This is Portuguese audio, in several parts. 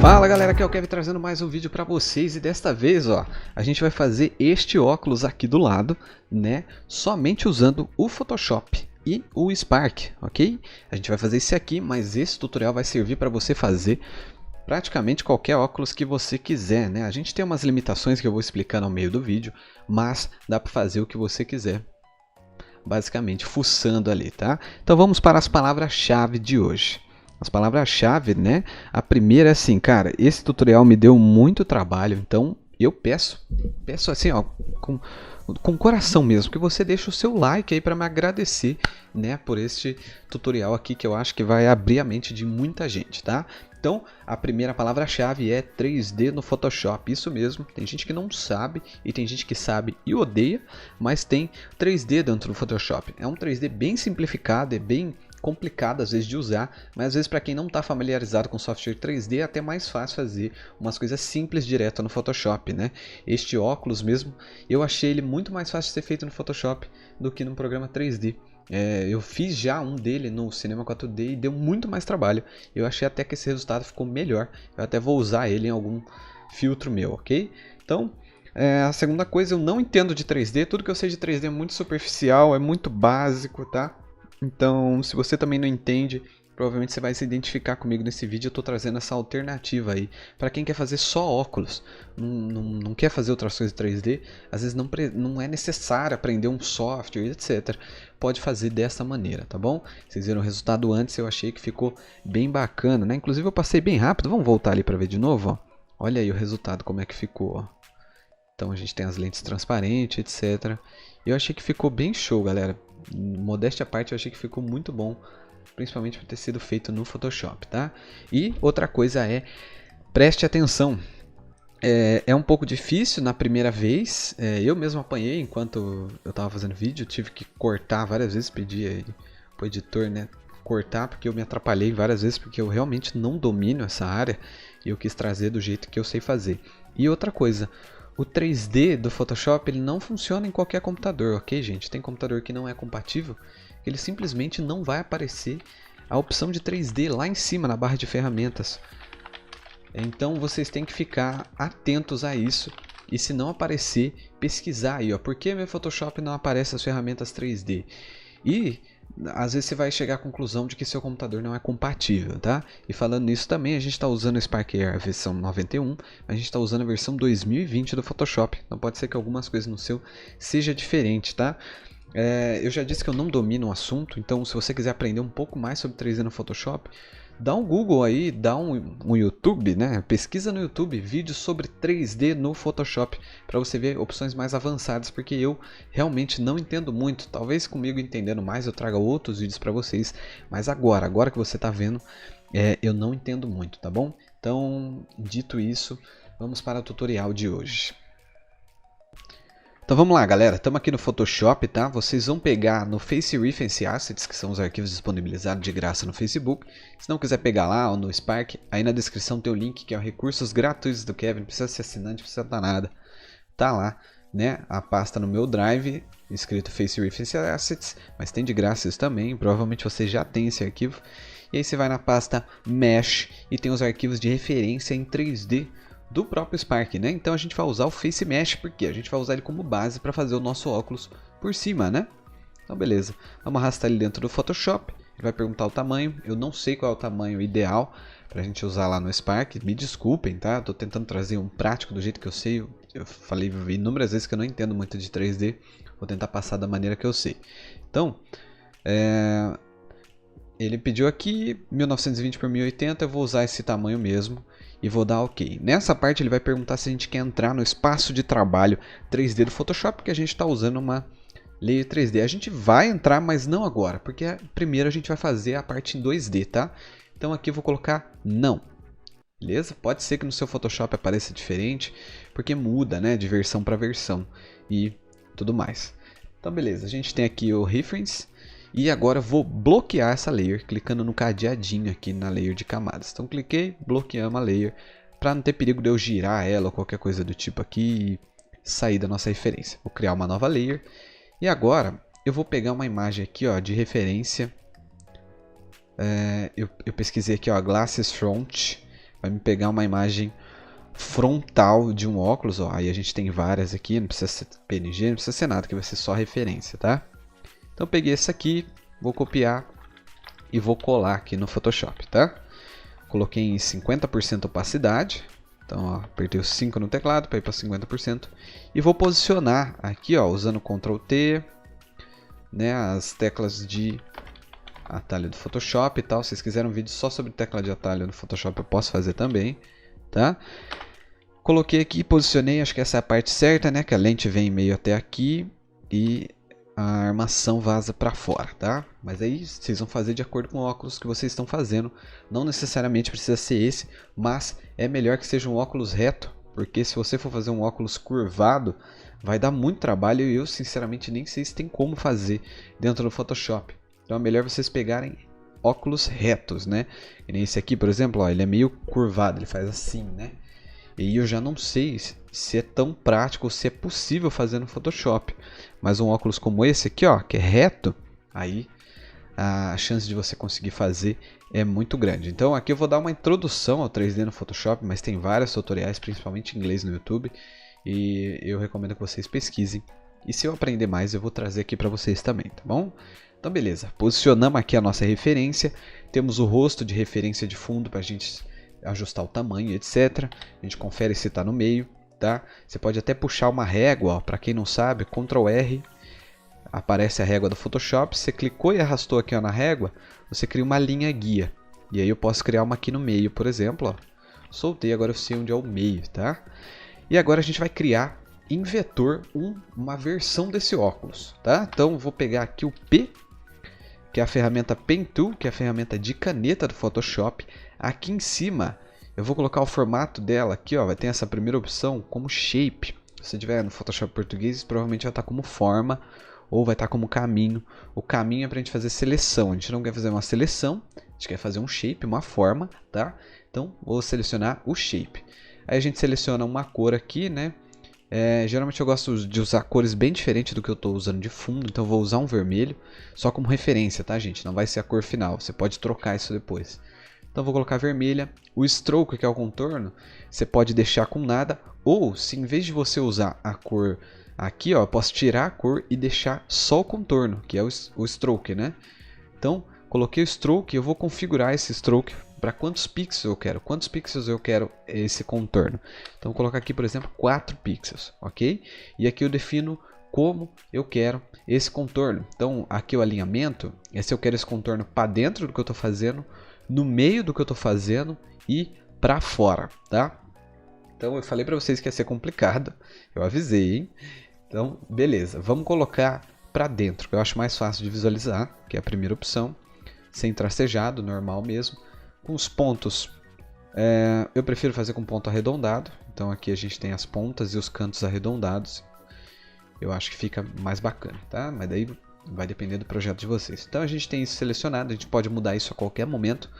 Fala galera, aqui é o Kevin trazendo mais um vídeo pra vocês e desta vez, ó, a gente vai fazer este óculos aqui do lado, né, somente usando o Photoshop e o Spark, ok? A gente vai fazer esse aqui, mas esse tutorial vai servir para você fazer praticamente qualquer óculos que você quiser, né? A gente tem umas limitações que eu vou explicar no meio do vídeo, mas dá para fazer o que você quiser, basicamente fuçando ali, tá? Então vamos para as palavras-chave de hoje. As palavras-chave, né? A primeira é assim, cara, esse tutorial me deu muito trabalho, então eu peço assim, ó, com coração mesmo, que você deixe o seu like aí para me agradecer, né, por este tutorial aqui que eu acho que vai abrir a mente de muita gente, tá? Então, a primeira palavra-chave é 3D no Photoshop, isso mesmo, tem gente que não sabe e tem gente que sabe e odeia, mas tem 3D dentro do Photoshop. É um 3D bem simplificado, é bem complicado às vezes de usar, mas às vezes para quem não está familiarizado com software 3D é até mais fácil fazer umas coisas simples direto no Photoshop, né? Este óculos mesmo, eu achei ele muito mais fácil de ser feito no Photoshop do que no programa 3D. Eu fiz já um dele no Cinema 4D e deu muito mais trabalho. Eu achei até que esse resultado ficou melhor. Eu até vou usar ele em algum filtro meu, ok? Então, a segunda coisa, eu não entendo de 3D. Tudo que eu sei de 3D é muito superficial, é muito básico, tá? Então, se você também não entende, provavelmente você vai se identificar comigo nesse vídeo. Eu estou trazendo essa alternativa aí para quem quer fazer só óculos, não quer fazer outras coisas 3D, às vezes não é necessário aprender um software, etc. Pode fazer dessa maneira, tá bom? Vocês viram o resultado antes, eu achei que ficou bem bacana, né? Inclusive eu passei bem rápido, vamos voltar ali para ver de novo, ó. Olha aí o resultado, como é que ficou, ó. Então a gente tem as lentes transparentes, etc. Eu achei que ficou bem show, galera. Modéstia à parte, eu achei que ficou muito bom, principalmente por ter sido feito no Photoshop, tá? E outra coisa é, preste atenção. É um pouco difícil na primeira vez, eu mesmo apanhei enquanto eu estava fazendo vídeo, tive que cortar várias vezes, pedi para o editor, né, cortar, porque eu me atrapalhei várias vezes, porque eu realmente não domino essa área e eu quis trazer do jeito que eu sei fazer. E outra coisa, o 3D do Photoshop ele não funciona em qualquer computador, ok, gente? Tem computador que não é compatível, ele simplesmente não vai aparecer a opção de 3D lá em cima na barra de ferramentas. Então vocês têm que ficar atentos a isso e se não aparecer, pesquisar aí, ó, por que meu Photoshop não aparece as ferramentas 3D? E às vezes você vai chegar à conclusão de que seu computador não é compatível, tá? E falando nisso também, a gente está usando o Spark Air versão 91, a gente está usando a versão 2020 do Photoshop, então pode ser que algumas coisas no seu seja diferente, tá? Eu já disse que eu não domino o assunto, então se você quiser aprender um pouco mais sobre 3D no Photoshop, dá um Google aí, dá um YouTube, né? Pesquisa no YouTube vídeos sobre 3D no Photoshop para você ver opções mais avançadas, porque eu realmente não entendo muito. Talvez comigo entendendo mais eu traga outros vídeos para vocês, mas agora que você está vendo, eu não entendo muito, tá bom? Então, dito isso, vamos para o tutorial de hoje. Então vamos lá, galera, estamos aqui no Photoshop, tá? Vocês vão pegar no Face Reference Assets, que são os arquivos disponibilizados de graça no Facebook. Se não quiser pegar lá ou no Spark, aí na descrição tem o link que é o recursos gratuitos do Kevin, não precisa ser assinante, não precisa dar nada. Tá lá, né? A pasta no meu Drive, escrito Face Reference Assets, mas tem de graça isso também, provavelmente você já tem esse arquivo. E aí você vai na pasta Mesh e tem os arquivos de referência em 3D do próprio Spark, né? Então a gente vai usar o Face Mesh, porque a gente vai usar ele como base para fazer o nosso óculos por cima, né? Então beleza, vamos arrastar ele dentro do Photoshop, ele vai perguntar o tamanho, eu não sei qual é o tamanho ideal para a gente usar lá no Spark, me desculpem, tá? Estou tentando trazer um prático do jeito que eu sei, eu falei inúmeras vezes que eu não entendo muito de 3D, vou tentar passar da maneira que eu sei. Então, ele pediu aqui 1920 por 1080, eu vou usar esse tamanho mesmo e vou dar OK. Nessa parte ele vai perguntar se a gente quer entrar no espaço de trabalho 3D do Photoshop, porque a gente está usando uma layer 3D. A gente vai entrar, mas não agora, porque primeiro a gente vai fazer a parte em 2D, tá? Então aqui eu vou colocar não. Beleza? Pode ser que no seu Photoshop apareça diferente, porque muda, né, de versão para versão e tudo mais. Então beleza, a gente tem aqui o Reference. E agora eu vou bloquear essa layer, clicando no cadeadinho aqui na layer de camadas. Então cliquei, bloqueamos a layer, para não ter perigo de eu girar ela ou qualquer coisa do tipo aqui e sair da nossa referência. Vou criar uma nova layer. E agora eu vou pegar uma imagem aqui, ó, de referência. Eu pesquisei aqui, ó, Glasses Front. vai me pegar uma imagem frontal de um óculos, ó. Aí a gente tem várias aqui, não precisa ser PNG, não precisa ser nada, que vai ser só referência, tá? Então peguei esse aqui, vou copiar e vou colar aqui no Photoshop, tá? Coloquei em 50% opacidade, então ó, apertei o 5 no teclado para ir para 50% e vou posicionar aqui, ó, usando Ctrl T, né, as teclas de atalho do Photoshop e tal. Se vocês quiserem um vídeo só sobre tecla de atalho no Photoshop, eu posso fazer também, tá? Coloquei aqui, posicionei, acho que essa é a parte certa, né? Que a lente vem meio até aqui e a armação vaza para fora, tá? Mas aí vocês vão fazer de acordo com o óculos que vocês estão fazendo. Não necessariamente precisa ser esse, mas é melhor que seja um óculos reto, porque se você for fazer um óculos curvado, vai dar muito trabalho e eu sinceramente nem sei se tem como fazer dentro do Photoshop. Então é melhor vocês pegarem óculos retos, né? E nem esse aqui, por exemplo, ó, ele é meio curvado, ele faz assim, né? E eu já não sei se é tão prático ou se é possível fazer no Photoshop. Mas um óculos como esse aqui, ó, que é reto, aí a chance de você conseguir fazer é muito grande. Então aqui eu vou dar uma introdução ao 3D no Photoshop, mas tem vários tutoriais, principalmente em inglês no YouTube. E eu recomendo que vocês pesquisem. E se eu aprender mais, eu vou trazer aqui para vocês também, tá bom? Então beleza, posicionamos aqui a nossa referência. Temos o rosto de referência de fundo para a gente ajustar o tamanho, etc. A gente confere se está no meio, tá? Você pode até puxar uma régua, para quem não sabe, Ctrl R, aparece a régua do Photoshop. Você clicou e arrastou aqui, ó, na régua, você cria uma linha guia. E aí eu posso criar uma aqui no meio, por exemplo, ó. Soltei, agora eu sei onde é o meio, tá? E agora a gente vai criar em vetor uma versão desse óculos, tá? Então vou pegar aqui o P, que é a ferramenta Pen Tool, que é a ferramenta de caneta do Photoshop. Aqui em cima eu vou colocar o formato dela aqui, ó, vai ter essa primeira opção como shape. Se tiver no Photoshop português, provavelmente vai estar como forma ou vai estar como caminho. O caminho é para a gente fazer seleção. A gente não quer fazer uma seleção, a gente quer fazer um shape, uma forma, tá? Então vou selecionar o shape. Aí a gente seleciona uma cor aqui, né? Geralmente eu gosto de usar cores bem diferentes do que eu estou usando de fundo, então eu vou usar um vermelho só como referência, tá, gente? Não vai ser a cor final, você pode trocar isso depois. Então vou colocar vermelha. O stroke, que é o contorno, você pode deixar com nada, ou se em vez de você usar a cor aqui, ó, eu posso tirar a cor e deixar só o contorno, que é o stroke, né? Então coloquei o stroke e eu vou configurar esse stroke para quantos pixels eu quero. Quantos pixels eu quero esse contorno. Então vou colocar aqui, por exemplo, 4 pixels, ok? E aqui eu defino como eu quero esse contorno. Então aqui o alinhamento é se eu quero esse contorno para dentro do que eu estou fazendo, no meio do que eu estou fazendo e para fora, tá? Então eu falei para vocês que ia ser complicado, eu avisei, hein? Então beleza, vamos colocar para dentro, que eu acho mais fácil de visualizar, que é a primeira opção, sem tracejado, normal mesmo. Com os pontos, eu prefiro fazer com ponto arredondado, então aqui a gente tem as pontas e os cantos arredondados, eu acho que fica mais bacana, tá? Mas daí vai depender do projeto de vocês. Então a gente tem isso selecionado, a gente pode mudar isso a qualquer momento.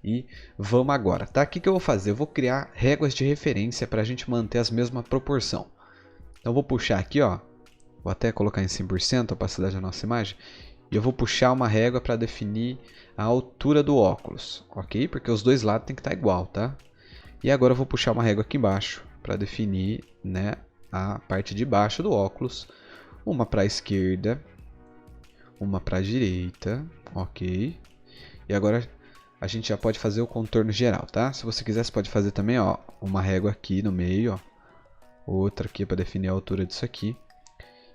E vamos agora, tá? O que eu vou fazer? Eu vou criar réguas de referência para a gente manter as mesma proporção. Então eu vou puxar aqui, ó, vou até colocar em 100% a opacidade da nossa imagem. E eu vou puxar uma régua para definir a altura do óculos, ok? Porque os dois lados tem que estar igual, tá? E agora eu vou puxar uma régua aqui embaixo para definir, né, a parte de baixo do óculos. Uma para a esquerda, uma para a direita, ok? E agora a gente já pode fazer o contorno geral, tá? Se você quiser, você pode fazer também, ó, uma régua aqui no meio, ó, outra aqui para definir a altura disso aqui.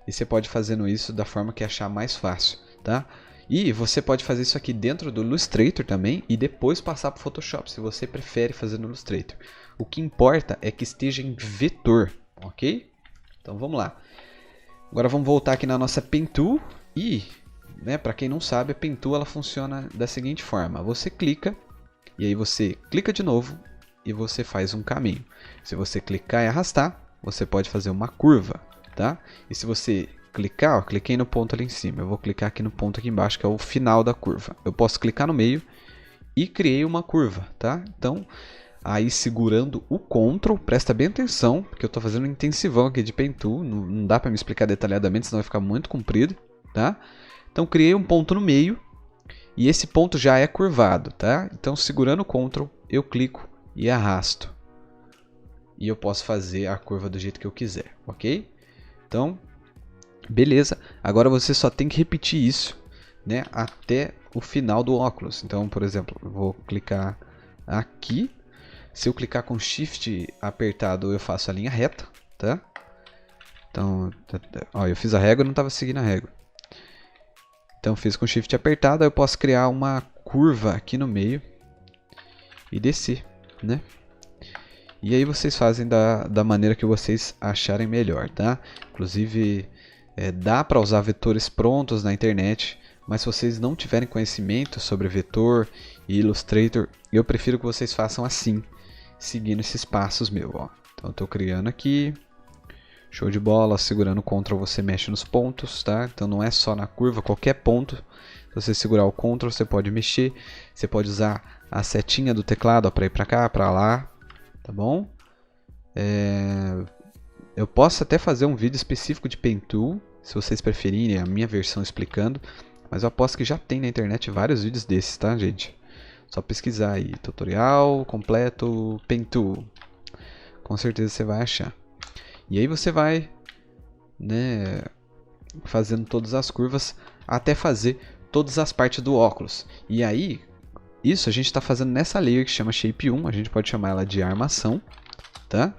E você pode fazendo isso da forma que achar mais fácil, tá? E você pode fazer isso aqui dentro do Illustrator também e depois passar para o Photoshop, se você prefere fazer no Illustrator. O que importa é que esteja em vetor, ok? Então vamos lá. Agora vamos voltar aqui na nossa Pen Tool e, né, para quem não sabe, a Pen Tool ela funciona da seguinte forma. Você clica e aí você clica de novo e você faz um caminho. Se você clicar e arrastar, você pode fazer uma curva, tá? E se você clicar, ó, cliquei no ponto ali em cima, eu vou clicar aqui no ponto aqui embaixo, que é o final da curva. Eu posso clicar no meio e criei uma curva, tá? Então, aí segurando o Ctrl, presta bem atenção, porque eu estou fazendo um intensivão aqui de Pen Tool, não dá para me explicar detalhadamente, senão vai ficar muito comprido, tá? Então, criei um ponto no meio e esse ponto já é curvado, tá? Então, segurando o Ctrl, eu clico e arrasto. E eu posso fazer a curva do jeito que eu quiser, ok? Então, beleza. Agora você só tem que repetir isso, né, até o final do óculos. Então, por exemplo, eu vou clicar aqui. Se eu clicar com Shift apertado, eu faço a linha reta, tá? Então, ó, eu fiz a régua e não estava seguindo a régua. Então, fiz com Shift apertado, eu posso criar uma curva aqui no meio e descer, né? E aí vocês fazem da maneira que vocês acharem melhor, tá? Inclusive, dá para usar vetores prontos na internet, mas se vocês não tiverem conhecimento sobre vetor e Illustrator, eu prefiro que vocês façam assim, seguindo esses passos meus, ó. Então, eu estou criando aqui, show de bola, segurando o Ctrl você mexe nos pontos, tá? Então, não é só na curva, qualquer ponto, se você segurar o Ctrl, você pode mexer, você pode usar a setinha do teclado para ir para cá, para lá, tá bom? Eu posso até fazer um vídeo específico de Pen Tool, se vocês preferirem, a minha versão explicando, mas eu aposto que já tem na internet vários vídeos desses, tá, gente? Só pesquisar aí, tutorial completo Pen Tool, com certeza você vai achar. E aí você vai, né, fazendo todas as curvas até fazer todas as partes do óculos. E aí, isso a gente está fazendo nessa layer que chama Shape 1, a gente pode chamar ela de armação, tá?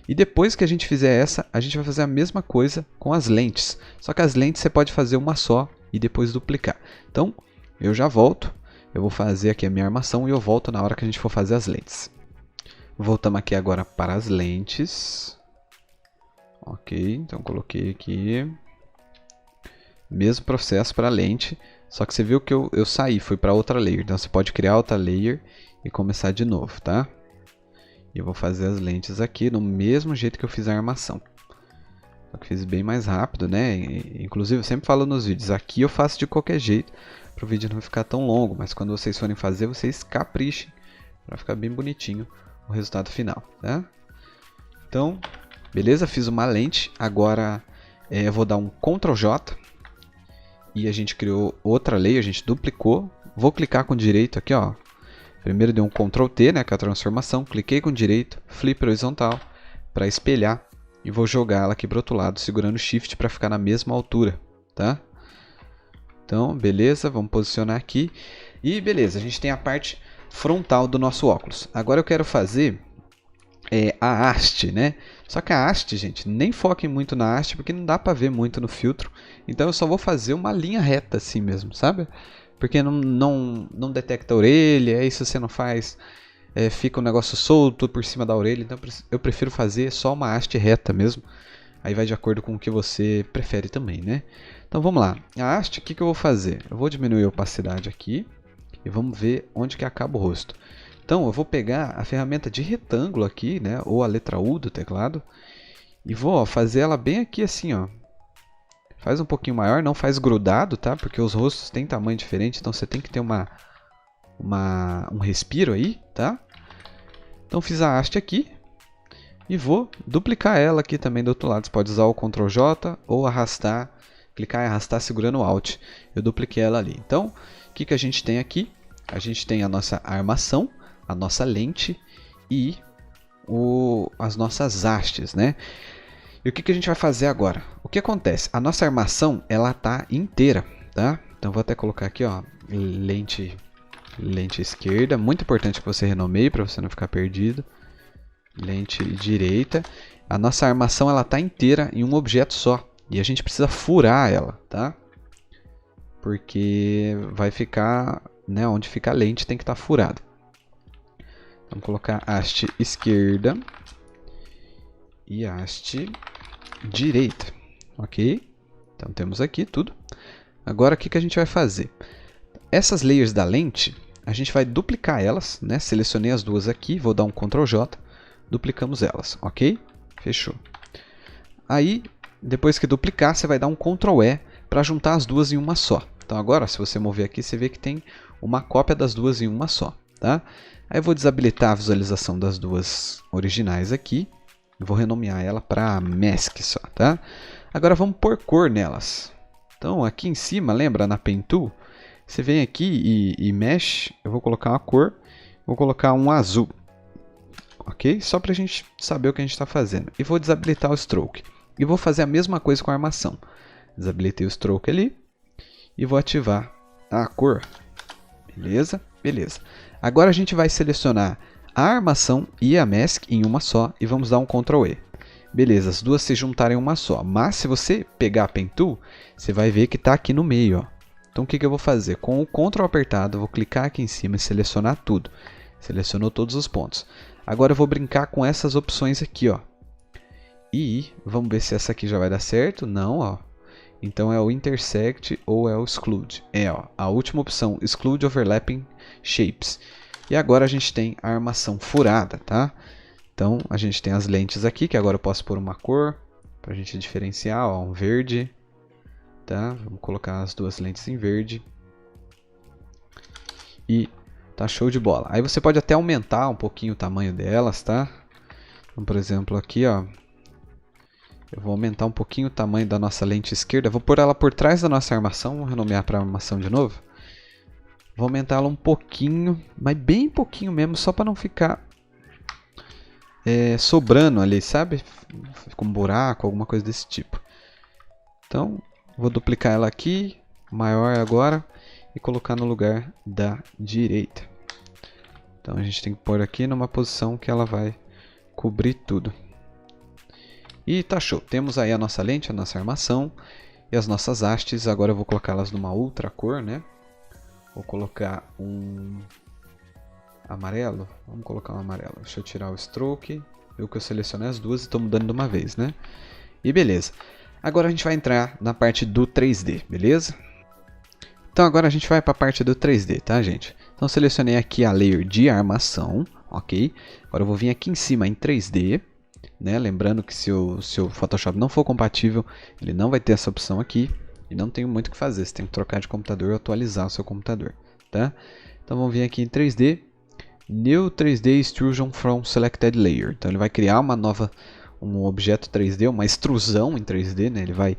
E depois que a gente fizer essa, a gente vai fazer a mesma coisa com as lentes. Só que as lentes você pode fazer uma só e depois duplicar. Então, eu já volto, eu vou fazer aqui a minha armação e eu volto na hora que a gente for fazer as lentes. Voltamos aqui agora para as lentes. Ok, então coloquei aqui. Mesmo processo para a lente. Só que você viu que eu saí, fui para outra layer. Então você pode criar outra layer e começar de novo, tá? E eu vou fazer as lentes aqui no mesmo jeito que eu fiz a armação. Só que fiz bem mais rápido, né? Inclusive eu sempre falo nos vídeos, aqui eu faço de qualquer jeito para o vídeo não ficar tão longo. Mas quando vocês forem fazer, vocês caprichem para ficar bem bonitinho o resultado final, tá? Então, beleza? Fiz uma lente. Agora eu vou dar um Ctrl J. E a gente criou outra layer, a gente duplicou. Vou clicar com direito aqui, ó. Primeiro dei um Ctrl T, né, que é a transformação. Cliquei com direito, flip horizontal para espelhar. E vou jogar ela aqui para o outro lado, segurando Shift para ficar na mesma altura, tá? Então, beleza, vamos posicionar aqui. E beleza, a gente tem a parte frontal do nosso óculos. Agora eu quero fazer a haste, né? Só que a haste, gente, nem foquem muito na haste, porque não dá para ver muito no filtro. Então eu só vou fazer uma linha reta assim mesmo, sabe? Porque não detecta a orelha, aí se você não faz, fica um negócio solto por cima da orelha. Então eu prefiro fazer só uma haste reta mesmo. Aí vai de acordo com o que você prefere também, né? Então vamos lá. A haste, o que eu vou fazer? Eu vou diminuir a opacidade aqui e vamos ver onde que acaba o rosto. Então eu vou pegar a ferramenta de retângulo aqui, né, ou a letra U do teclado, e vou fazer ela bem aqui assim, ó. Faz um pouquinho maior, não faz grudado, tá? Porque os rostos têm tamanho diferente, então você tem que ter um respiro aí, tá? Então fiz a haste aqui e vou duplicar ela aqui também do outro lado. Você pode usar o Ctrl J ou arrastar, clicar e arrastar segurando o Alt. Eu dupliquei ela ali. Então, o que a gente tem aqui? A gente tem a nossa armação, a nossa lente e as nossas hastes, né? E o que a gente vai fazer agora? O que acontece? A nossa armação, ela tá inteira, tá? Então vou até colocar aqui, ó, lente esquerda, muito importante que você renomeie para você não ficar perdido. Lente direita. A nossa armação, ela tá inteira em um objeto só, e a gente precisa furar ela, tá? Porque vai ficar, né, onde fica a lente tem que estar furado. Vamos colocar haste esquerda e haste direita, ok? Então temos aqui tudo. Agora o que a gente vai fazer? Essas layers da lente, a gente vai duplicar elas, né? Selecionei as duas aqui, vou dar um Ctrl J, duplicamos elas, ok? Fechou. Aí, depois que duplicar, você vai dar um Ctrl E para juntar as duas em uma só. Então agora, se você mover aqui, você vê que tem uma cópia das duas em uma só, tá? Aí eu vou desabilitar a visualização das duas originais aqui. Eu vou renomear ela para Mask só, tá? Agora vamos pôr cor nelas. Então aqui em cima, lembra na Pen Tool? Você vem aqui e mexe. Eu vou colocar uma cor. Vou colocar um azul. ok? Só para a gente saber o que a gente está fazendo. E vou desabilitar o stroke. E vou fazer a mesma coisa com a armação. Desabilitei o stroke ali e vou ativar a cor. Beleza? Beleza. Agora a gente vai selecionar a armação e a mask em uma só e vamos dar um Ctrl E. Beleza, as duas se juntarem em uma só. Mas se você pegar a Pen Tool, você vai ver que está aqui no meio. Ó. Então o que eu vou fazer? Com o Ctrl apertado, eu vou clicar aqui em cima e selecionar tudo. Selecionou todos os pontos. Agora eu vou brincar com essas opções aqui. Ó. E vamos ver se essa aqui já vai dar certo. Não, ó. Então é o Intersect ou é o Exclude. É, ó, a última opção, Exclude Overlapping Shapes. E agora a gente tem a armação furada, tá? Então a gente tem as lentes aqui, que agora eu posso pôr uma cor para a gente diferenciar, ó, um verde. Tá? Vamos colocar as duas lentes em verde. E tá show de bola. Aí você pode até aumentar um pouquinho o tamanho delas, tá? Então, por exemplo, aqui, ó. Eu vou aumentar um pouquinho o tamanho da nossa lente esquerda. Vou pôr ela por trás da nossa armação. Vou renomear para armação de novo. Vou aumentar ela um pouquinho, mas bem pouquinho mesmo, só para não ficar sobrando ali, sabe? Com um buraco, alguma coisa desse tipo. Então, vou duplicar ela aqui, maior agora, e colocar no lugar da direita. Então a gente tem que pôr aqui numa posição que ela vai cobrir tudo. E tá show. Temos aí a nossa lente, a nossa armação e as nossas hastes. Agora eu vou colocá-las numa outra cor, né? Vou colocar um amarelo. Vamos colocar um amarelo. Deixa eu tirar o stroke. Viu que eu selecionei as duas e estou mudando de uma vez, né? E beleza. Agora a gente vai entrar na parte do 3D, beleza? Então agora a gente vai para a parte do 3D, tá, gente? Então selecionei aqui a layer de armação, ok? Agora eu vou vir aqui em cima em 3D, né? Lembrando que se o seu Photoshop não for compatível, ele não vai ter essa opção aqui. E não tem muito o que fazer, você tem que trocar de computador ou atualizar o seu computador, tá? Então vamos vir aqui em 3D, New 3D Extrusion from Selected Layer. Então ele vai criar um objeto 3D, uma extrusão em 3D, né? Ele vai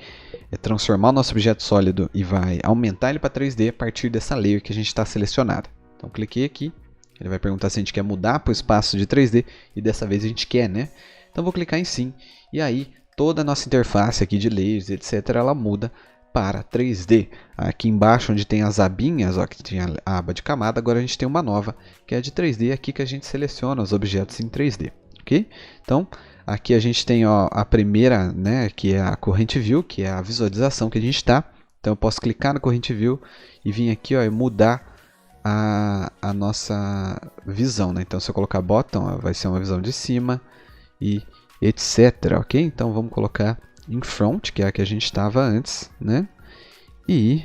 transformar o nosso objeto sólido e vai aumentar ele para 3D a partir dessa layer que a gente está selecionada. Então cliquei aqui, ele vai perguntar se a gente quer mudar para o espaço de 3D e dessa vez a gente quer, né? Então vou clicar em sim e aí toda a nossa interface aqui de layers, etc, ela muda para 3D. Aqui embaixo onde tem as abinhas, ó, que tinha a aba de camada, agora a gente tem uma nova que é de 3D, aqui que a gente seleciona os objetos em 3D, ok? Então aqui a gente tem, ó, a primeira, né, que é a Current View, que é a visualização que a gente está. Então eu posso clicar no Current View e vir aqui, ó, e mudar a nossa visão, né? Então se eu colocar bottom, ó, vai ser uma visão de cima e etc, ok? Então vamos colocar em front, que é a que a gente estava antes, né? E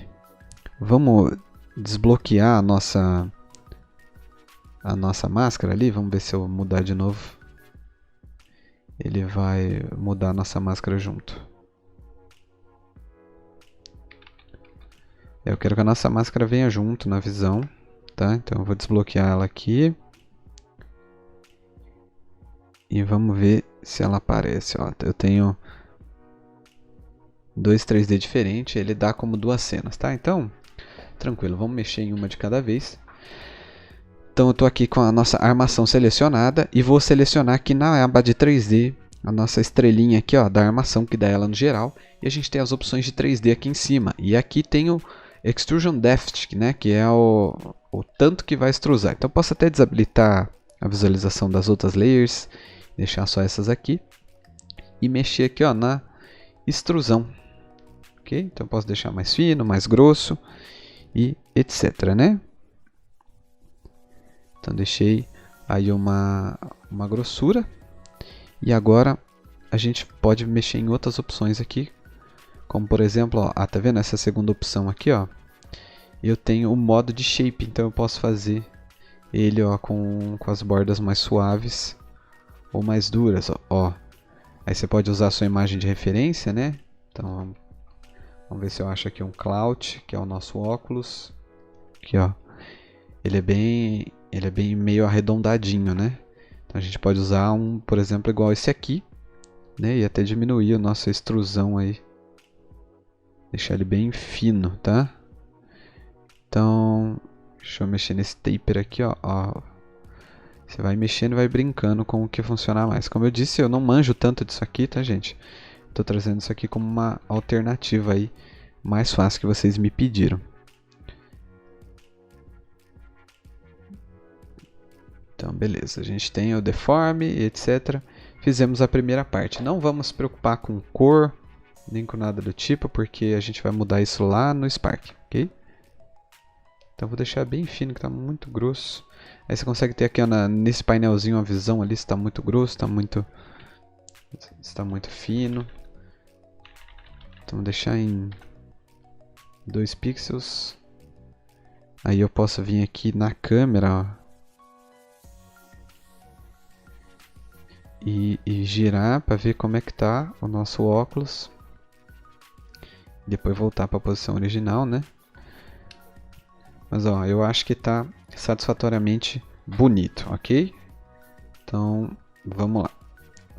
vamos desbloquear a nossa máscara ali. Vamos ver se eu mudar de novo. Ele vai mudar a nossa máscara junto. Eu quero que a nossa máscara venha junto na visão, tá? Então eu vou desbloquear ela aqui. E vamos ver se ela aparece, ó. Eu tenho dois 3D diferentes, ele dá como duas cenas, tá? Então, tranquilo, vamos mexer em uma de cada vez. Então eu estou aqui com a nossa armação selecionada e vou selecionar aqui na aba de 3D a nossa estrelinha aqui, ó, da armação, que dá ela no geral. E a gente tem as opções de 3D aqui em cima. E aqui tem o Extrusion Depth, né, que é o tanto que vai extrusar. Então eu posso até desabilitar a visualização das outras layers, deixar só essas aqui. E mexer aqui, ó, na extrusão. Ok? Então eu posso deixar mais fino, mais grosso e etc, né? Então deixei aí uma grossura. E agora a gente pode mexer em outras opções aqui. Como por exemplo, ó, tá vendo essa segunda opção aqui, ó? Eu tenho o modo de shape, então eu posso fazer ele, ó, com as bordas mais suaves ou mais duras, ó. Aí você pode usar a sua imagem de referência, né? Então vamos ver se eu acho aqui um clout, que é o nosso óculos. Aqui, ó. Ele é bem meio arredondadinho, né? Então a gente pode usar um, por exemplo, igual esse aqui, né? E até diminuir a nossa extrusão aí. Deixar ele bem fino, tá? Então, deixa eu mexer nesse taper aqui, ó. Você vai mexendo e vai brincando com o que funcionar mais. Como eu disse, eu não manjo tanto disso aqui, tá, gente? Estou trazendo isso aqui como uma alternativa aí mais fácil que vocês me pediram. Então, beleza. A gente tem o deforme, etc. Fizemos a primeira parte. Não vamos se preocupar com cor, nem com nada do tipo, porque a gente vai mudar isso lá no Spark, ok? Então, vou deixar bem fino, que está muito grosso. Aí você consegue ter aqui, ó, nesse painelzinho, a visão ali se está muito grosso, está muito fino. Então, vou deixar em 2 pixels. Aí eu posso vir aqui na câmera, ó, e girar para ver como é que tá o nosso óculos. Depois voltar para a posição original, né? Mas ó, eu acho que tá satisfatoriamente bonito, ok? Então, vamos lá.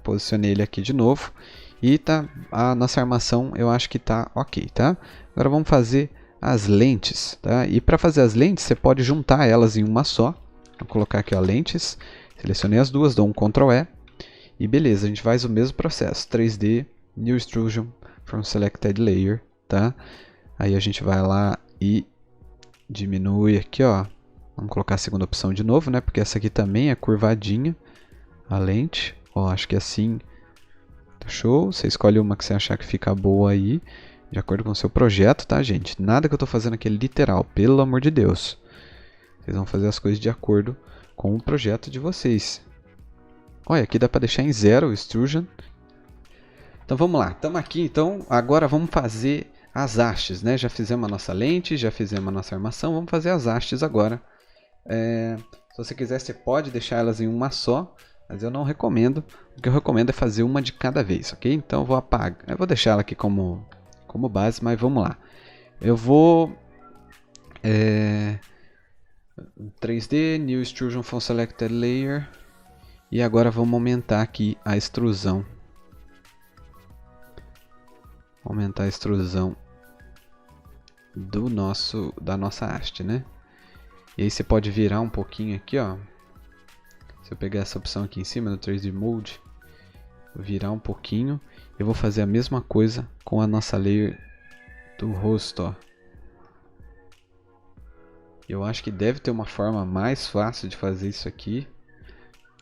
Posicionei ele aqui de novo. E tá, a nossa armação eu acho que tá ok, tá? Agora vamos fazer as lentes, tá? E para fazer as lentes, você pode juntar elas em uma só. Vou colocar aqui, ó, lentes. Selecionei as duas, dou um Ctrl E. E beleza, a gente faz o mesmo processo. 3D, New Extrusion from Selected Layer, tá? Aí a gente vai lá e diminui aqui, ó. Vamos colocar a segunda opção de novo, né? Porque essa aqui também é curvadinha, a lente. Ó, acho que assim tá show. Você escolhe uma que você achar que fica boa aí, de acordo com o seu projeto, tá, gente? Nada que eu tô fazendo aqui é literal, pelo amor de Deus. Vocês vão fazer as coisas de acordo com o projeto de vocês. Olha, aqui dá para deixar em 0 o Extrusion. Então vamos lá, estamos aqui, então agora vamos fazer as hastes, né? Já fizemos a nossa lente, já fizemos a nossa armação, vamos fazer as hastes agora. Se você quiser, você pode deixar elas em uma só, mas eu não recomendo. O que eu recomendo é fazer uma de cada vez, ok? Então eu vou apagar, eu vou deixar ela aqui como base, mas vamos lá. Eu vou 3D, New Extrusion from Selected Layer. E agora vamos aumentar aqui a extrusão. Aumentar a extrusão da nossa haste, né? E aí você pode virar um pouquinho aqui, ó. Se eu pegar essa opção aqui em cima no 3D Mode, virar um pouquinho, eu vou fazer a mesma coisa com a nossa layer do rosto, ó. Eu acho que deve ter uma forma mais fácil de fazer isso aqui,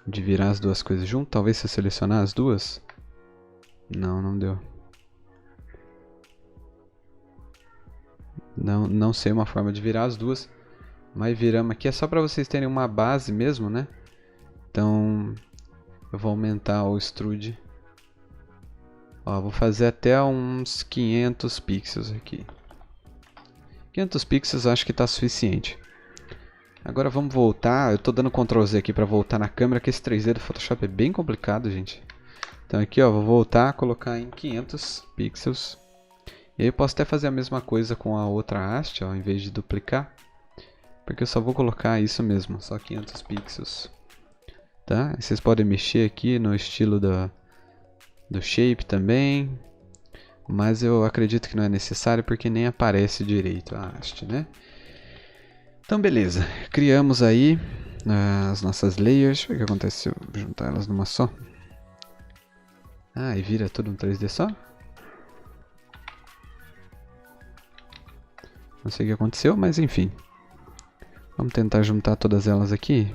de virar as duas coisas junto. Talvez se eu selecionar as duas. Não deu. Não sei uma forma de virar as duas, mas viramos aqui. É só para vocês terem uma base mesmo, né? Então eu vou aumentar o extrude. Ó, vou fazer até uns 500 pixels aqui. 500 pixels acho que está suficiente. Agora vamos voltar. Eu estou dando Ctrl Z aqui para voltar na câmera, que esse 3D do Photoshop é bem complicado, gente. Então aqui, ó, vou voltar, colocar em 500 pixels. E aí eu posso até fazer a mesma coisa com a outra haste, ó, em vez de duplicar. Porque eu só vou colocar isso mesmo, só 500 pixels. Tá? E vocês podem mexer aqui no estilo do shape também. Mas eu acredito que não é necessário porque nem aparece direito a haste, né? Então beleza, criamos aí as nossas layers. Deixa eu ver o que acontece se eu juntar elas numa só. Ah, e vira tudo um 3D só? Não sei o que aconteceu, mas enfim. Vamos tentar juntar todas elas aqui.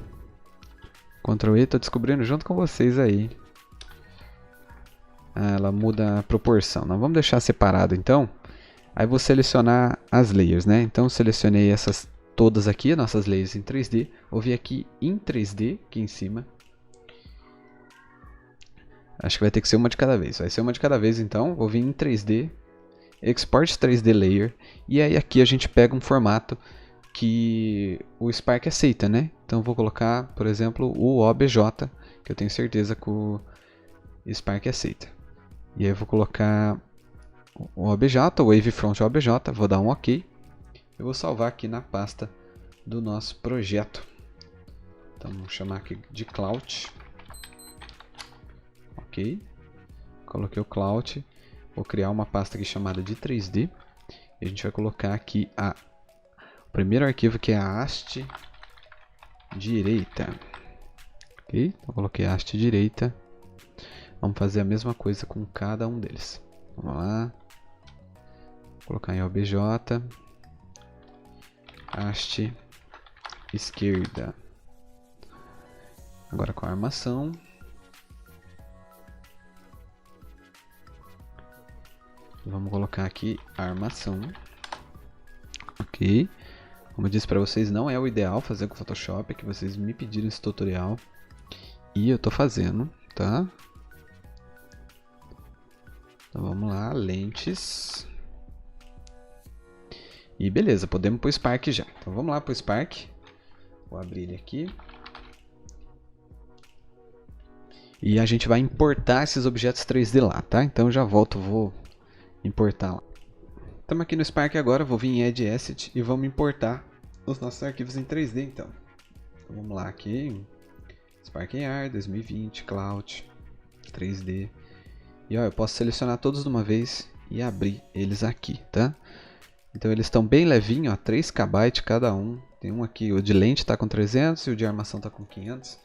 Ctrl E, tô descobrindo junto com vocês aí. Ah, ela muda a proporção. Não, vamos deixar separado então. Aí vou selecionar as layers, né? Então selecionei essas todas aqui, nossas layers em 3D. Vou vir aqui em 3D, aqui em cima. Acho que vai ter que ser uma de cada vez. Vai ser uma de cada vez então. Vou vir em 3D. Export 3D Layer. E aí aqui a gente pega um formato que o Spark aceita, né? Então vou colocar, por exemplo, o OBJ, que eu tenho certeza que o Spark aceita. E aí eu vou colocar o OBJ, o Wavefront OBJ, vou dar um OK. Eu vou salvar aqui na pasta do nosso projeto. Então vamos chamar aqui de Clout. OK. Coloquei o Clout. Vou criar uma pasta aqui chamada de 3D. E a gente vai colocar aqui o primeiro arquivo, que é a haste direita. Ok? Então coloquei a haste direita. Vamos fazer a mesma coisa com cada um deles. Vamos lá. Vou colocar em OBJ. Haste esquerda. Agora com a armação. Vamos colocar aqui a armação. Ok. Como eu disse para vocês, não é o ideal fazer com Photoshop. É que vocês me pediram esse tutorial. E eu tô fazendo, tá? Então vamos lá, lentes. E beleza, podemos pôr o Spark já. Então vamos lá para o Spark. Vou abrir ele aqui. E a gente vai importar esses objetos 3D lá, tá? Então já volto, vou importar lá. Estamos aqui no Spark agora, vou vir em Add Asset e vamos importar os nossos arquivos em 3D então. Então vamos lá aqui, Spark AR 2020, Cloud, 3D. E ó, eu posso selecionar todos de uma vez e abrir eles aqui, tá? Então eles estão bem levinho, ó, 3 KB cada um. Tem um aqui, o de lente está com 300 e o de armação está com 500.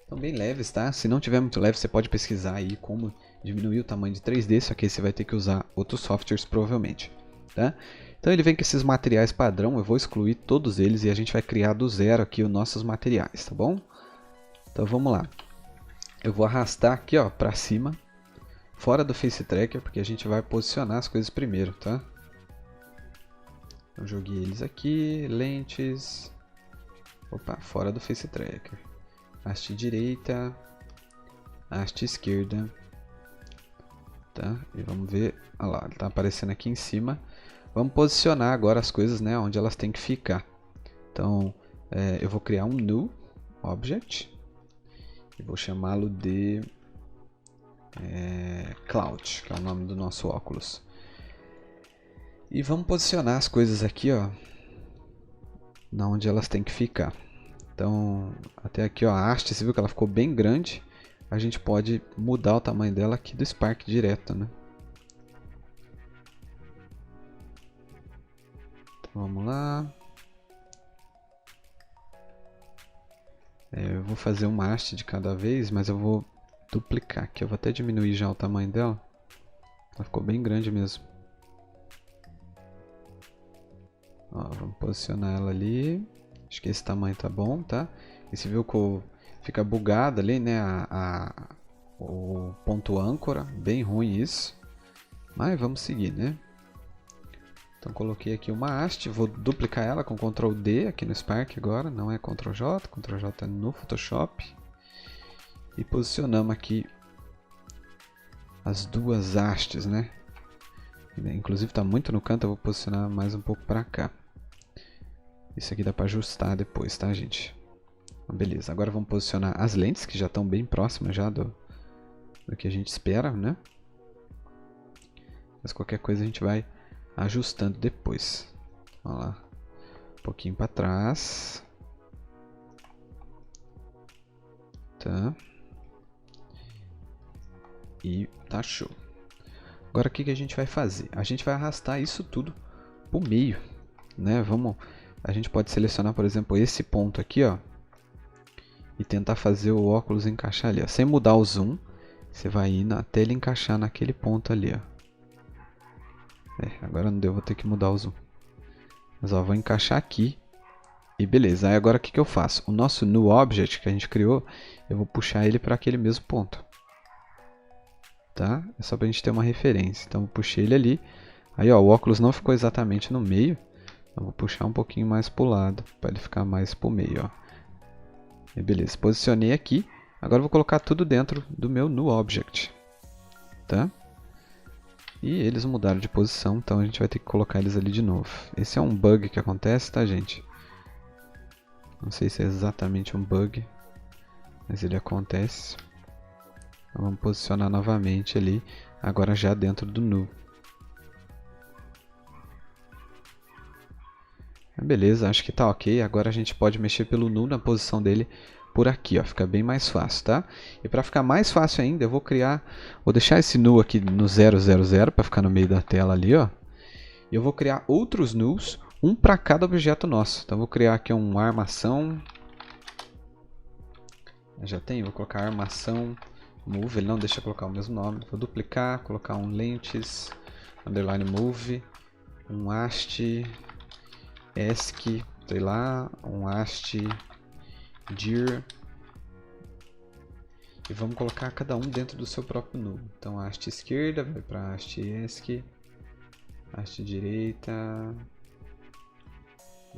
Estão bem leves, tá? Se não tiver muito leve, você pode pesquisar aí como diminuir o tamanho de 3D, só que aí você vai ter que usar outros softwares provavelmente, tá? Então ele vem com esses materiais padrão, eu vou excluir todos eles e a gente vai criar do zero aqui os nossos materiais, tá bom? Então vamos lá. Eu vou arrastar aqui, ó, para cima, fora do Face Tracker, porque a gente vai posicionar as coisas primeiro, tá? Então joguei eles aqui, lentes, opa, fora do Face Tracker. Haste direita, haste esquerda, tá? E vamos ver, olha lá, ele está aparecendo aqui em cima. Vamos posicionar agora as coisas, né, onde elas têm que ficar. Então, eu vou criar um new object e vou chamá-lo de Cloud, que é o nome do nosso óculos. E vamos posicionar as coisas aqui, ó, na onde elas têm que ficar. Então, até aqui, ó, a haste, você viu que ela ficou bem grande. A gente pode mudar o tamanho dela aqui do Spark direto, né? Então, vamos lá. Eu vou fazer uma haste de cada vez, mas eu vou duplicar aqui. Eu vou até diminuir já o tamanho dela. Ela ficou bem grande mesmo. Ó, vamos posicionar ela ali. Acho que esse tamanho tá bom, tá? E você viu que fica bugado ali, né? O ponto âncora. Bem ruim isso. Mas vamos seguir, né? Então coloquei aqui uma haste. Vou duplicar ela com Ctrl D aqui no Spark agora. Não é Ctrl J. Ctrl J é no Photoshop. E posicionamos aqui as duas hastes, né? Inclusive está muito no canto. Eu vou posicionar mais um pouco para cá. Isso aqui dá para ajustar depois, tá, gente? Beleza, agora vamos posicionar as lentes, que já estão bem próximas já do que a gente espera, né? Mas qualquer coisa a gente vai ajustando depois. Olha lá. Um pouquinho para trás. Tá. E tá show. Agora o que a gente vai fazer? A gente vai arrastar isso tudo pro meio, né? A gente pode selecionar, por exemplo, esse ponto aqui, ó, e tentar fazer o óculos encaixar ali, ó. Sem mudar o zoom, você vai indo até ele encaixar naquele ponto ali, ó. Agora não deu, vou ter que mudar o zoom. Mas ó, vou encaixar aqui e beleza. Aí agora o que eu faço? O nosso new object que a gente criou, eu vou puxar ele para aquele mesmo ponto. Tá? É só pra gente ter uma referência. Então eu puxei ele ali. Aí ó, o óculos não ficou exatamente no meio. Eu vou puxar um pouquinho mais para o lado, para ele ficar mais para o meio, ó. E beleza, posicionei aqui. Agora eu vou colocar tudo dentro do meu new object, tá? E eles mudaram de posição, então a gente vai ter que colocar eles ali de novo. Esse é um bug que acontece, tá, gente? Não sei se é exatamente um bug, mas ele acontece. Então, vamos posicionar novamente ali, agora já dentro do new. Beleza, acho que tá ok. Agora a gente pode mexer pelo nu na posição dele por aqui, ó. Fica bem mais fácil, tá? E para ficar mais fácil ainda, eu vou deixar esse nu aqui no 000 para ficar no meio da tela ali, ó. E eu vou criar outros nus, um para cada objeto nosso. Então eu vou criar aqui uma armação Eu já tenho, vou colocar armação move, ele não deixa eu colocar o mesmo nome. Vou duplicar, colocar um lentes, underline move, um haste esc, sei lá, um haste dir. E vamos colocar cada um dentro do seu próprio nu. Então a haste esquerda vai para a haste esc, haste direita,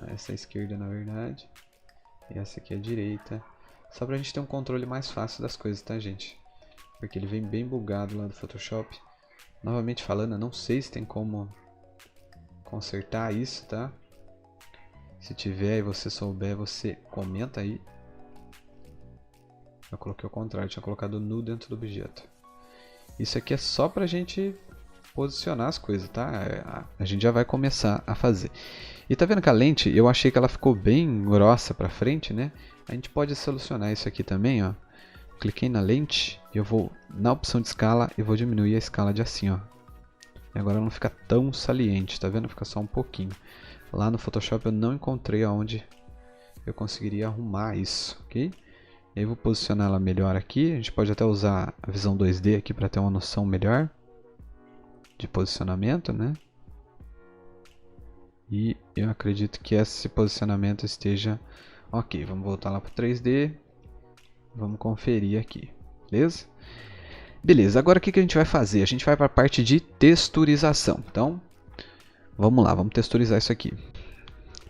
essa é a esquerda na verdade, e essa aqui é a direita. Só pra gente ter um controle mais fácil das coisas, tá gente? Porque ele vem bem bugado lá do Photoshop. Novamente falando, eu não sei se tem como consertar isso, tá? Se tiver e você souber, você comenta aí. Eu coloquei o contrário, eu tinha colocado nu dentro do objeto. Isso aqui é só pra gente posicionar as coisas, tá? A gente já vai começar a fazer. E tá vendo que a lente, eu achei que ela ficou bem grossa pra frente, né? A gente pode solucionar isso aqui também, ó. Cliquei na lente e eu vou na opção de escala e vou diminuir a escala de assim, ó. E agora não fica tão saliente, tá vendo? Fica só um pouquinho. Lá no Photoshop eu não encontrei aonde eu conseguiria arrumar isso, ok? E aí vou posicionar ela melhor aqui. A gente pode até usar a visão 2D aqui para ter uma noção melhor de posicionamento, né? E eu acredito que esse posicionamento esteja ok. Vamos voltar lá para o 3D. Vamos conferir aqui, beleza? Beleza, agora o que a gente vai fazer? A gente vai para a parte de texturização. Então, vamos lá, vamos texturizar isso aqui.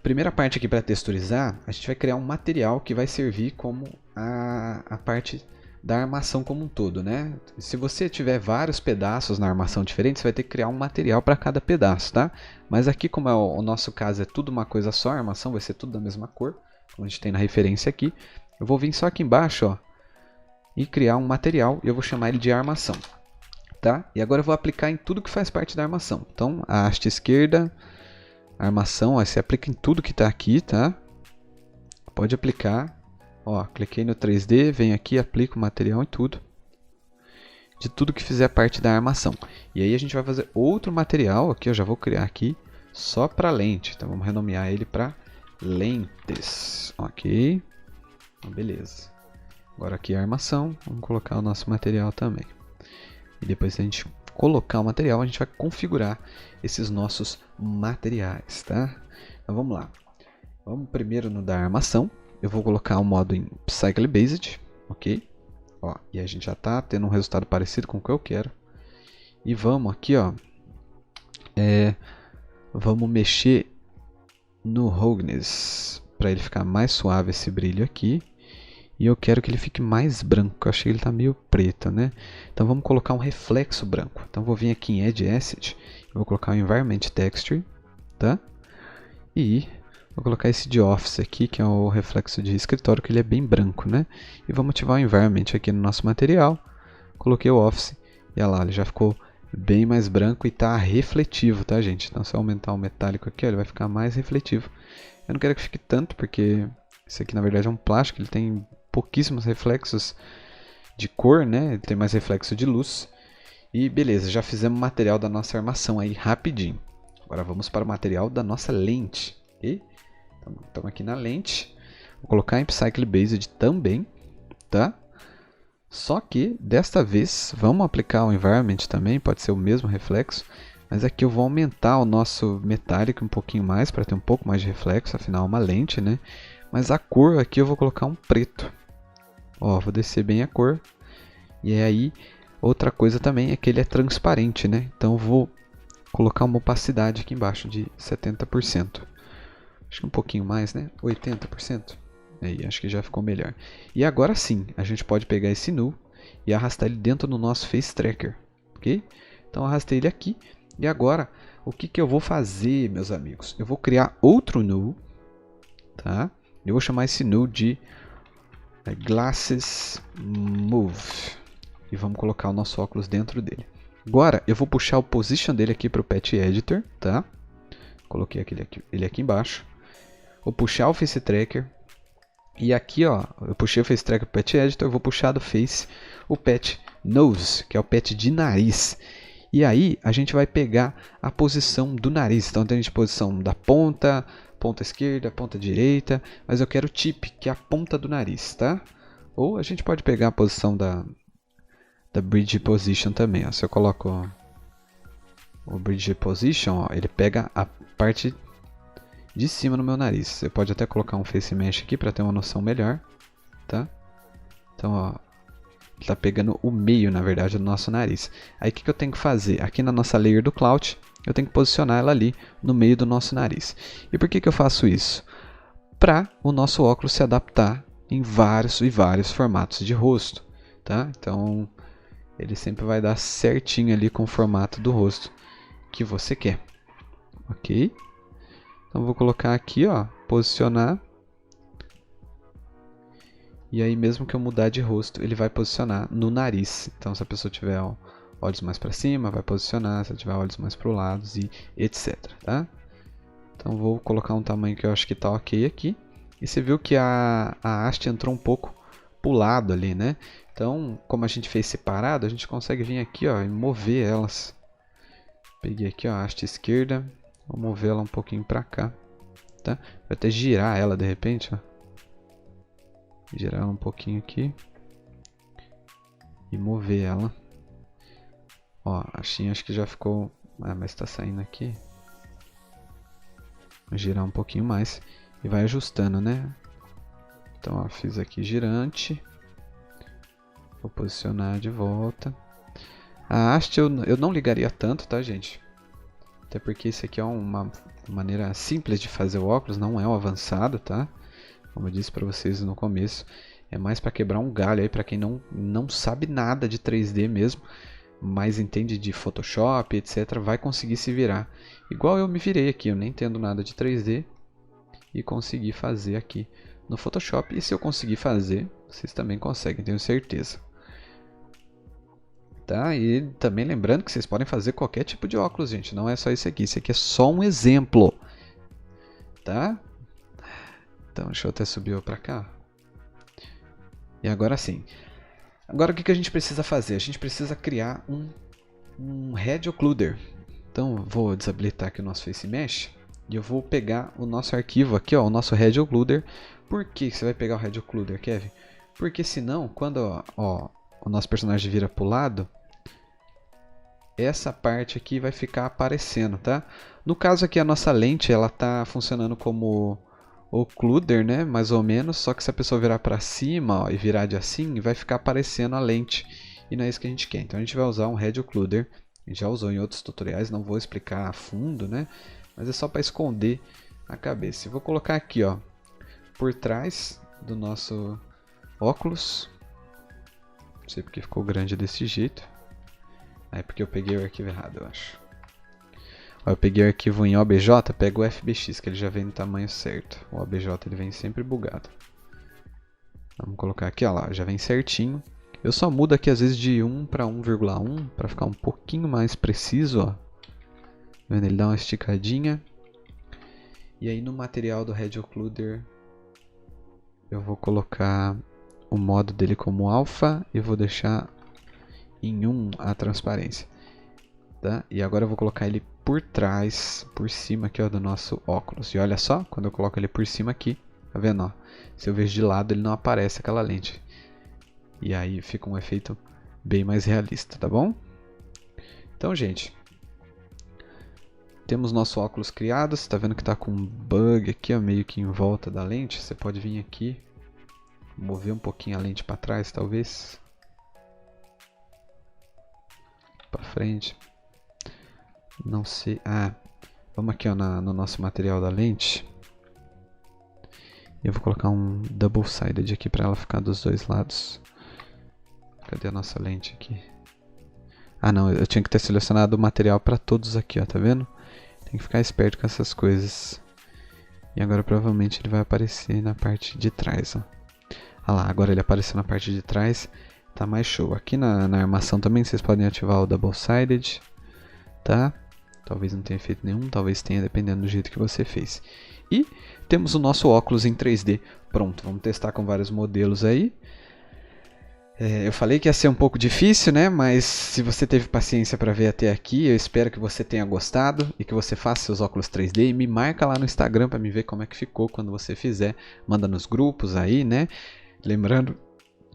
Primeira parte aqui para texturizar, a gente vai criar um material que vai servir como a parte da armação como um todo, né? Se você tiver vários pedaços na armação diferentes, você vai ter que criar um material para cada pedaço, tá? Mas aqui, como o nosso caso é tudo uma coisa só, a armação vai ser tudo da mesma cor, como a gente tem na referência aqui. Eu vou vir só aqui embaixo, ó, e criar um material, e eu vou chamar ele de armação, tá? E agora eu vou aplicar em tudo que faz parte da armação. Então, a haste esquerda, armação, ó, você aplica em tudo que está aqui, tá? Pode aplicar. Ó, cliquei no 3D, venho aqui, aplico o material em tudo. De tudo que fizer parte da armação. E aí a gente vai fazer outro material, aqui eu já vou criar aqui, só para lente. Então vamos renomear ele para lentes, ok? Beleza. Agora aqui a armação, vamos colocar o nosso material também. E depois que a gente colocar o material, a gente vai configurar esses nossos materiais, tá? Então vamos lá. Vamos primeiro no da armação. Eu vou colocar o modo em Cycle Based, ok? Ó, e a gente já está tendo um resultado parecido com o que eu quero. E vamos aqui, ó, vamos mexer no Roughness para ele ficar mais suave esse brilho aqui. E eu quero que ele fique mais branco. Eu achei que ele está meio preto, né? Então vamos colocar um reflexo branco. Então vou vir aqui em Edge Asset, vou colocar o Environment Texture, tá? E vou colocar esse de Office aqui, que é o reflexo de escritório, que ele é bem branco, né? E vamos ativar o Environment aqui no nosso material. Coloquei o Office e olha lá, ele já ficou bem mais branco e está refletivo, tá, gente? Então se eu aumentar o metálico aqui, ó, ele vai ficar mais refletivo. Eu não quero que fique tanto, porque isso aqui na verdade é um plástico, ele tem pouquíssimos reflexos de cor, né? Ele tem mais reflexo de luz. E beleza, já fizemos o material da nossa armação aí rapidinho. Agora vamos para o material da nossa lente. Ok? Então, estamos aqui na lente. Vou colocar em Cycle Based também, tá? Só que desta vez vamos aplicar o Environment também, pode ser o mesmo reflexo. Mas aqui eu vou aumentar o nosso metálico um pouquinho mais para ter um pouco mais de reflexo, afinal é uma lente, né? Mas a cor aqui eu vou colocar um preto. Ó, vou descer bem a cor. E aí, outra coisa também é que ele é transparente, né? Então eu vou colocar uma opacidade aqui embaixo de 70%. Acho que um pouquinho mais, né? 80%. Aí, acho que já ficou melhor. E agora sim, a gente pode pegar esse nu e arrastar ele dentro do nosso Face Tracker. Ok? Então arrastei ele aqui. E agora, o que eu vou fazer, meus amigos? Eu vou criar outro nu. Tá? Eu vou chamar esse nu de Glasses Move. E vamos colocar o nosso óculos dentro dele. Agora eu vou puxar o position dele aqui para o Patch Editor. Tá? Coloquei ele aqui embaixo. Vou puxar o Face Tracker. E aqui, ó, eu puxei o Face Tracker para o Patch Editor. Eu vou puxar do Face o Patch Nose, que é o patch de nariz. E aí a gente vai pegar a posição do nariz. Então tem a posição da ponta esquerda, ponta direita, mas eu quero o tip, que é a ponta do nariz, tá? Ou a gente pode pegar a posição da Bridge Position também. Ó. Se eu coloco o Bridge Position, ó, ele pega a parte de cima no meu nariz. Você pode até colocar um Face Mesh aqui para ter uma noção melhor. Tá? Então, ó, ele está pegando o meio, na verdade, do nosso nariz. Aí o que eu tenho que fazer? Aqui na nossa layer do Cloud, eu tenho que posicionar ela ali no meio do nosso nariz. E por que eu faço isso? Para o nosso óculos se adaptar em vários e vários formatos de rosto. Tá? Então, ele sempre vai dar certinho ali com o formato do rosto que você quer. Ok? Então, vou colocar aqui, ó, posicionar. E aí, mesmo que eu mudar de rosto, ele vai posicionar no nariz. Então, se a pessoa tiver olhos mais para cima, vai posicionar. Se ela tiver olhos mais para os lados e etc. Tá? Então, vou colocar um tamanho que eu acho que está ok aqui. E você viu que a haste entrou um pouco para o lado ali, né? Então, como a gente fez separado, a gente consegue vir aqui, ó, e mover elas. Peguei aqui, ó, a haste esquerda. Vou mover ela um pouquinho para cá. Tá? Vou até girar ela de repente, ó. Girar ela um pouquinho aqui. E mover ela. Ó, a hastinha acho que já ficou... Ah, mas está saindo aqui. Vou girar um pouquinho mais. E vai ajustando, né? Então, ó, fiz aqui girante. Vou posicionar de volta. A haste eu não ligaria tanto, tá, gente? Até porque isso aqui é uma maneira simples de fazer o óculos, não é o avançado, tá? Como eu disse para vocês no começo, é mais para quebrar um galho aí para quem não sabe nada de 3D mesmo, mas entende de Photoshop, etc, vai conseguir se virar. Igual eu me virei aqui, eu nem entendo nada de 3D e consegui fazer aqui no Photoshop. E se eu conseguir fazer, vocês também conseguem, tenho certeza. Tá? E também lembrando que vocês podem fazer qualquer tipo de óculos, gente, não é só isso aqui é só um exemplo. Tá? Então, deixa eu até subir para cá. E agora sim. Agora o que a gente precisa fazer? A gente precisa criar um Head Occluder. Então, vou desabilitar aqui o nosso Face Mesh. E eu vou pegar o nosso arquivo aqui, ó, o nosso Head Occluder. Por que você vai pegar o Head Occluder, Kevin? Porque senão, quando ó, o nosso personagem vira para o lado, essa parte aqui vai ficar aparecendo, tá? No caso aqui, a nossa lente, ela tá funcionando como occluder, né? Mais ou menos, só que se a pessoa virar para cima, ó, e virar de assim, vai ficar aparecendo a lente. E não é isso que a gente quer. Então a gente vai usar um Head Occluder. A gente já usou em outros tutoriais, não vou explicar a fundo, né? Mas é só para esconder a cabeça. Eu vou colocar aqui, ó, por trás do nosso óculos. Não sei porque ficou grande desse jeito. É porque eu peguei o arquivo errado, eu acho. Ó, eu peguei o arquivo em OBJ, pego o FBX, que ele já vem no tamanho certo. O OBJ ele vem sempre bugado. Vamos colocar aqui, ó lá, já vem certinho. Eu só mudo aqui às vezes de 1 para 1,1 para ficar um pouquinho mais preciso, ó. Vendo? Ele dá uma esticadinha. E aí no material do Head Occluder eu vou colocar o modo dele como alpha e vou deixar em 1 a transparência. Tá? E agora eu vou colocar ele por trás, por cima aqui, ó, do nosso óculos. E olha só, quando eu coloco ele por cima aqui, tá vendo? Ó? Se eu vejo de lado, ele não aparece aquela lente. E aí fica um efeito bem mais realista, tá bom? Então, gente, temos nosso óculos criado. Você tá vendo que tá com um bug aqui, ó, meio que em volta da lente. Você pode vir aqui, mover um pouquinho a lente para trás, talvez. Para frente. Não sei. Ah, vamos aqui, ó, no nosso material da lente. Eu vou colocar um double sided aqui para ela ficar dos dois lados. Cadê a nossa lente aqui? Ah, não, eu tinha que ter selecionado o material para todos aqui, ó, tá vendo? Tem que ficar esperto com essas coisas. E agora provavelmente ele vai aparecer na parte de trás, ó. Ah lá, agora ele apareceu na parte de trás. Tá mais show. Aqui na armação também vocês podem ativar o double sided, tá? Talvez não tenha feito nenhum, talvez tenha, dependendo do jeito que você fez. E temos o nosso óculos em 3D pronto. Vamos testar com vários modelos aí. Eu falei que ia ser um pouco difícil, né? Mas se você teve paciência para ver até aqui, eu espero que você tenha gostado e que você faça seus óculos 3D. E me marca lá no Instagram para me ver como é que ficou quando você fizer. Manda nos grupos aí, né? Lembrando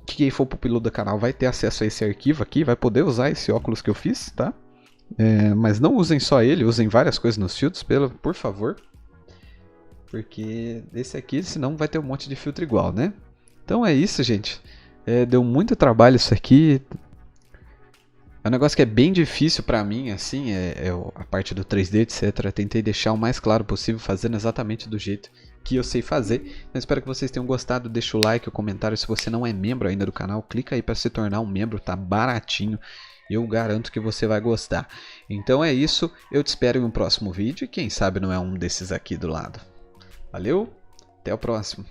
quem for pupilo do canal vai ter acesso a esse arquivo aqui, vai poder usar esse óculos que eu fiz, tá? Mas não usem só ele, usem várias coisas nos filtros, por favor. Porque esse aqui, senão vai ter um monte de filtro igual, né? Então é isso, gente. Deu muito trabalho isso aqui. É um negócio que é bem difícil pra mim, assim, a parte do 3D, etc. Tentei deixar o mais claro possível, fazendo exatamente do jeito que eu sei fazer. Então espero que vocês tenham gostado. Deixa o like, o comentário. Se você não é membro ainda do canal, clica aí para se tornar um membro, tá baratinho. Eu garanto que você vai gostar. Então é isso, eu te espero em um próximo vídeo e quem sabe não é um desses aqui do lado. Valeu, até o próximo.